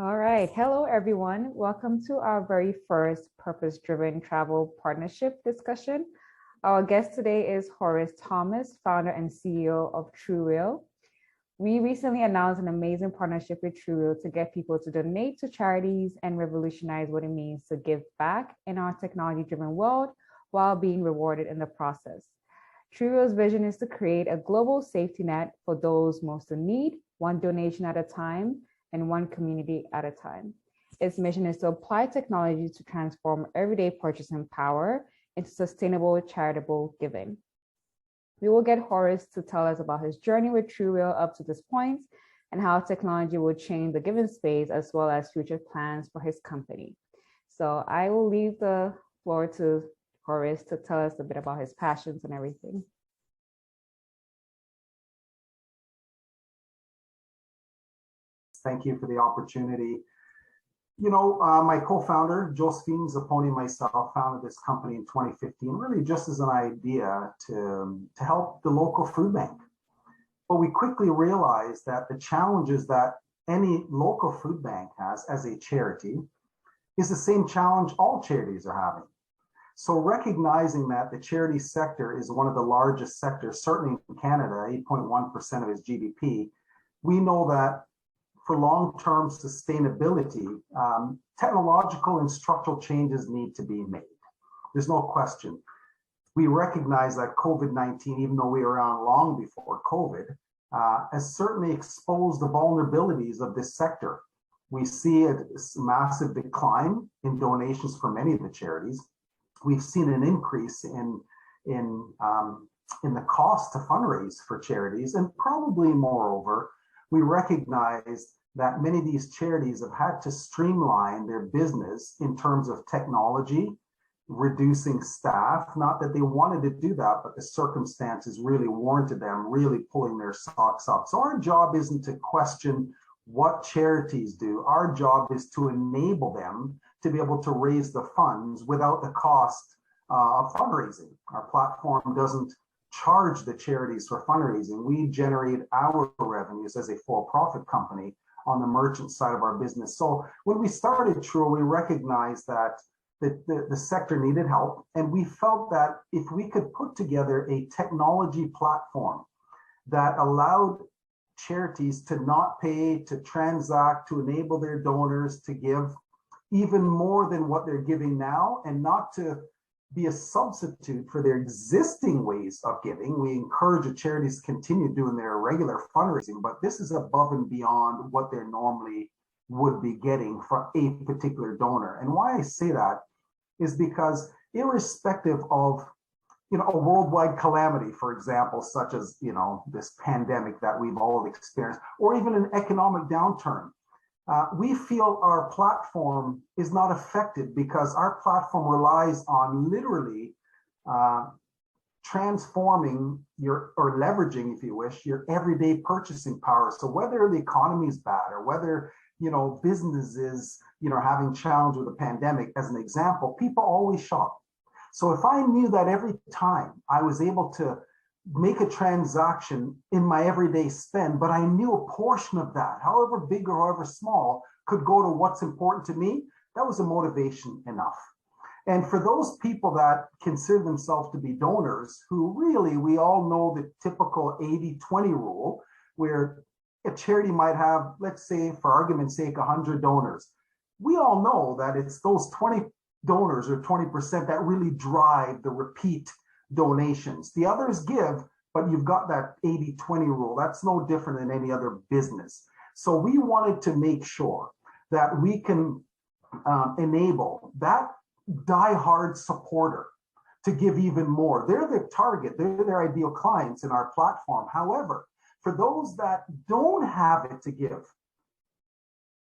All right. Hello, everyone. Welcome to our very first purpose-driven travel partnership discussion. Our guest today is Horace Thomas, founder and CEO of Trureal. We recently announced an amazing partnership with Trureal to get people to donate to charities and revolutionize what it means to give back in our technology-driven world while being rewarded in the process. Trureal's vision is to create a global safety net for those most in need, one donation at a time, and one community at a time. Its mission is to apply technology to transform everyday purchasing power into sustainable charitable giving. We will get Horace to tell us about his journey with Trureal up to this point and how technology will change the giving space as well as future plans for his company. So I will leave the floor to Horace to tell us a bit about his passions and everything. Thank you for the opportunity. My co-founder, Josephine Zapponi, and myself founded this company in 2015, really just as an idea to help the local food bank. But we quickly realized that the challenges that any local food bank has as a charity is the same challenge all charities are having. So recognizing that the charity sector is one of the largest sectors, certainly in Canada, 8.1% of its GDP, we know that for long-term sustainability, technological and structural changes need to be made. There's no question. We recognize that COVID-19, even though we were around long before COVID, has certainly exposed the vulnerabilities of this sector. We see a massive decline in donations for many of the charities. We've seen an increase in the cost to fundraise for charities, and probably moreover, we recognize that many of these charities have had to streamline their business in terms of technology, reducing staff. Not that they wanted to do that, but the circumstances really warranted them really pulling their socks up. So our job isn't to question what charities do. Our job is to enable them to be able to raise the funds without the cost of fundraising. Our platform doesn't charge the charities for fundraising. We generate our revenues as a for-profit company on the merchant side of our business. So when we started Trureal, we recognized that the sector needed help, and we felt that if we could put together a technology platform that allowed charities to not pay, to transact, to enable their donors to give even more than what they're giving now, and not to be a substitute for their existing ways of giving. We encourage the charities to continue doing their regular fundraising, but this is above and beyond what they normally would be getting from a particular donor. And why I say that is because irrespective of a worldwide calamity, for example, such as this pandemic that we've all experienced, or even an economic downturn, we feel our platform is not affected because our platform relies on literally transforming or leveraging, if you wish, your everyday purchasing power. So whether the economy is bad or whether businesses having challenge with the pandemic, as an example, people always shop. So if I knew that every time I was able to make a transaction in my everyday spend, but I knew a portion of that, however big or however small, could go to what's important to me, that was a motivation enough. And for those people that consider themselves to be donors, who really, we all know the typical 80-20 rule, where a charity might have, let's say, for argument's sake, 100 donors. We all know that it's those 20 donors or 20% that really drive the repeat donations. The others give, but you've got that 80-20 rule. That's no different than any other business. So we wanted to make sure that we can enable that diehard supporter to give even more. They're the target, they're their ideal clients in our platform. However, for those that don't have it to give,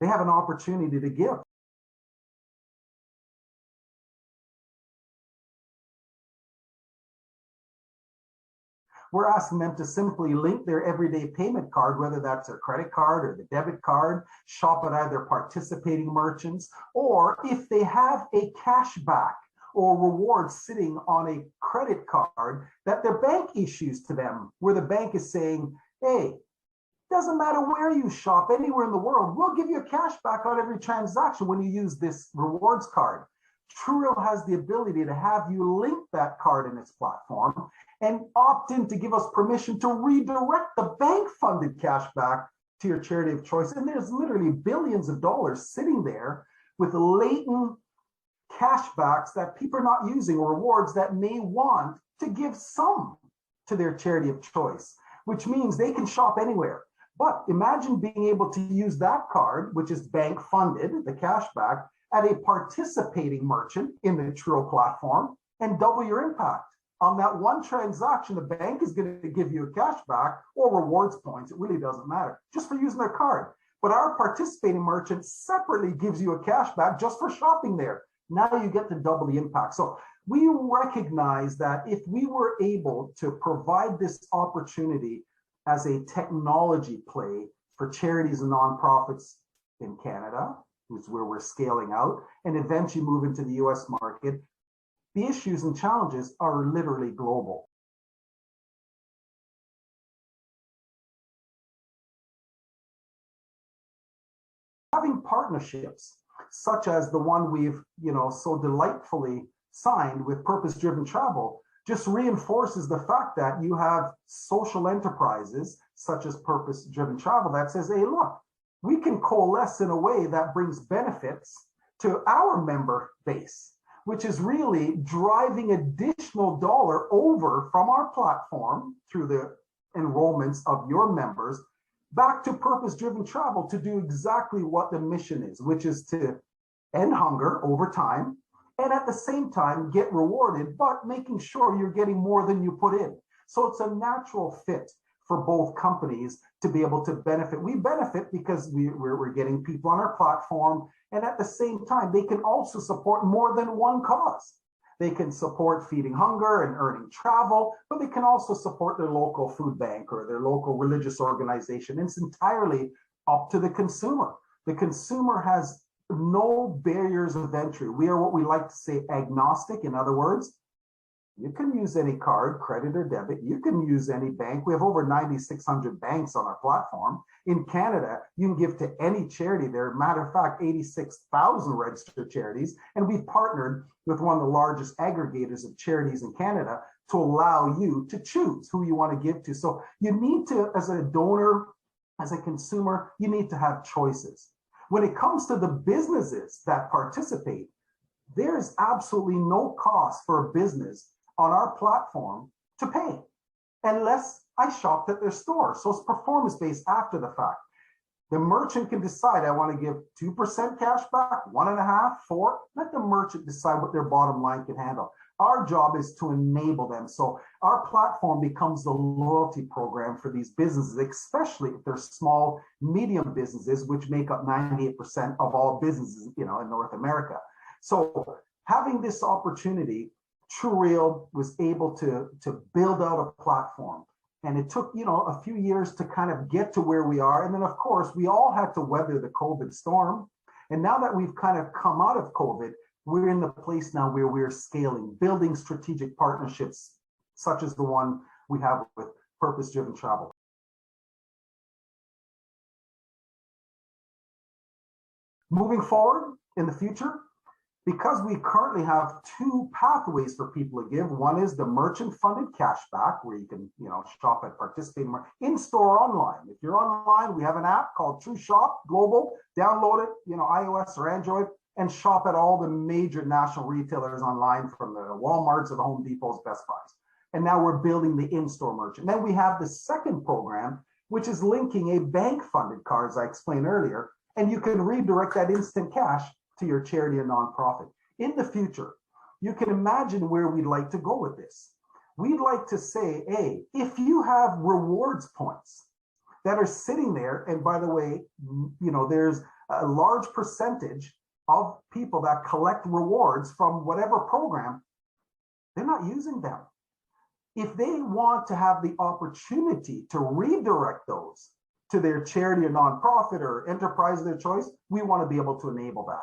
they have an opportunity to give. We're asking them to simply link their everyday payment card, whether that's their credit card or the debit card, shop at either participating merchants, or if they have a cashback or reward sitting on a credit card that their bank issues to them, where the bank is saying, hey, Doesn't matter where you shop, anywhere in the world, we'll give you a cash back on every transaction when you use this rewards card. Trureal has the ability to have you link that card in its platform and opt in to give us permission to redirect the bank-funded cash back to your charity of choice. And there's literally billions of dollars sitting there with latent cash backs that people are not using, or rewards that may want to give some to their charity of choice, which means they can shop anywhere. But imagine being able to use that card, which is bank funded, the cash back, at a participating merchant in the Trureal platform and double your impact. On that one transaction, the bank is going to give you a cash back or rewards points. It really doesn't matter, just for using their card. But our participating merchant separately gives you a cash back just for shopping there. Now you get to double the impact. So we recognize that if we were able to provide this opportunity as a technology play for charities and nonprofits in Canada, which is where we're scaling out, and eventually move into the US market, the issues and challenges are literally global. Having partnerships such as the one we've so delightfully signed with Purpose-Driven Travel just reinforces the fact that you have social enterprises such as Purpose-Driven Travel that says, hey, look, we can coalesce in a way that brings benefits to our member base, which is really driving additional dollar over from our platform through the enrollments of your members back to Purpose-Driven Travel to do exactly what the mission is, which is to end hunger over time, and at the same time get rewarded, but making sure you're getting more than you put in. So it's a natural fit for both companies to be able to benefit. We benefit because we're getting people on our platform, and at the same time, they can also support more than one cause. They can support feeding hunger and earning travel, but they can also support their local food bank or their local religious organization. It's entirely up to the consumer. The consumer has no barriers of entry. We are what we like to say agnostic. In other words, you can use any card, credit or debit. You can use any bank. We have over 9,600 banks on our platform. In Canada, you can give to any charity there. Matter of fact, 86,000 registered charities. And we've partnered with one of the largest aggregators of charities in Canada to allow you to choose who you want to give to. So you need to, as a donor, as a consumer, you need to have choices. When it comes to the businesses that participate, there is absolutely no cost for a business on our platform to pay unless I shopped at their store. So it's performance-based after the fact. The merchant can decide, I want to give 2% cash back, 1.5%, 4%. Let the merchant decide what their bottom line can handle. Our job is to enable them. So our platform becomes the loyalty program for these businesses, especially if they're small, medium businesses, which make up 98% of all businesses, in North America. So having this opportunity, Trureal was able to build out a platform. And it took, a few years to kind of get to where we are. And then, of course, we all had to weather the COVID storm. And now that we've kind of come out of COVID, we're in the place now where we're scaling, building strategic partnerships, such as the one we have with Purpose-Driven Travel. Moving forward in the future, because we currently have two pathways for people to give. One is the merchant-funded cashback, where you can, shop at participating in-store, online. If you're online, we have an app called True Shop Global. Download it, iOS or Android, and shop at all the major national retailers online, from the Walmarts or the Home Depots, Best Buys. And now we're building the in-store merchant. Then we have the second program, which is linking a bank-funded card, as I explained earlier, and you can redirect that instant cash to your charity and nonprofit. In the future, you can imagine where we'd like to go with this. We'd like to say, hey, if you have rewards points that are sitting there, and by the way, there's a large percentage of people that collect rewards from whatever program, they're not using them. If they want to have the opportunity to redirect those to their charity or nonprofit or enterprise of their choice, we want to be able to enable that.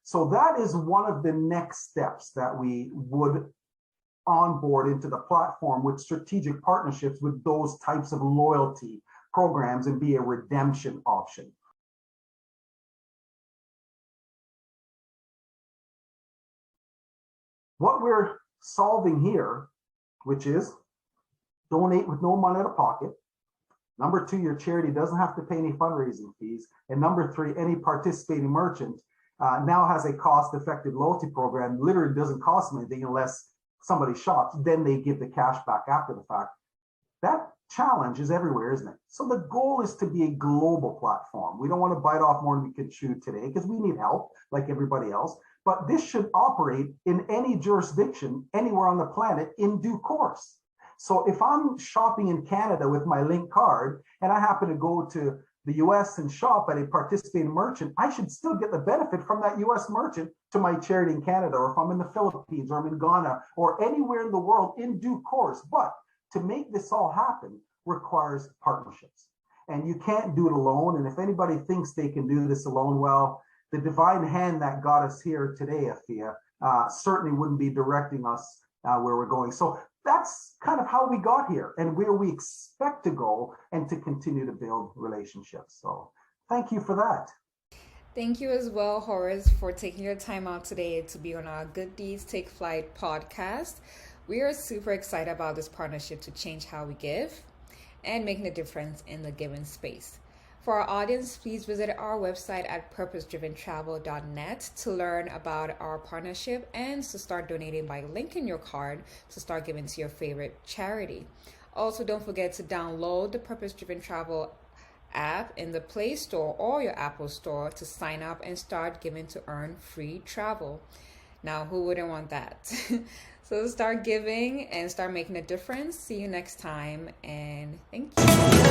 So that is one of the next steps that we would onboard into the platform, with strategic partnerships with those types of loyalty programs and be a redemption option. What we're solving here, which is donate with no money out of pocket. Number two, your charity doesn't have to pay any fundraising fees. And number three, any participating merchant now has a cost-effective loyalty program. Literally doesn't cost them anything unless somebody shops. Then they give the cash back after the fact. That challenge is everywhere, isn't it? So the goal is to be a global platform. We don't want to bite off more than we can chew today because we need help like everybody else. But this should operate in any jurisdiction, anywhere on the planet in due course. So if I'm shopping in Canada with my Link card and I happen to go to the US and shop at a participating merchant, I should still get the benefit from that US merchant to my charity in Canada, or if I'm in the Philippines or I'm in Ghana or anywhere in the world in due course. But to make this all happen requires partnerships. And you can't do it alone. And if anybody thinks they can do this alone, well, the divine hand that got us here today, Afia, certainly wouldn't be directing us where we're going. So that's kind of how we got here and where we expect to go and to continue to build relationships. So thank you for that. Thank you as well, Horace, for taking your time out today to be on our Good Deeds Take Flight podcast. We are super excited about this partnership to change how we give and making a difference in the giving space. For our audience, please visit our website at purposedriventravel.net to learn about our partnership and to start donating by linking your card to start giving to your favorite charity. Also, don't forget to download the Purpose Driven Travel app in the Play Store or your Apple Store to sign up and start giving to earn free travel. Now, who wouldn't want that? So start giving and start making a difference. See you next time, and thank you.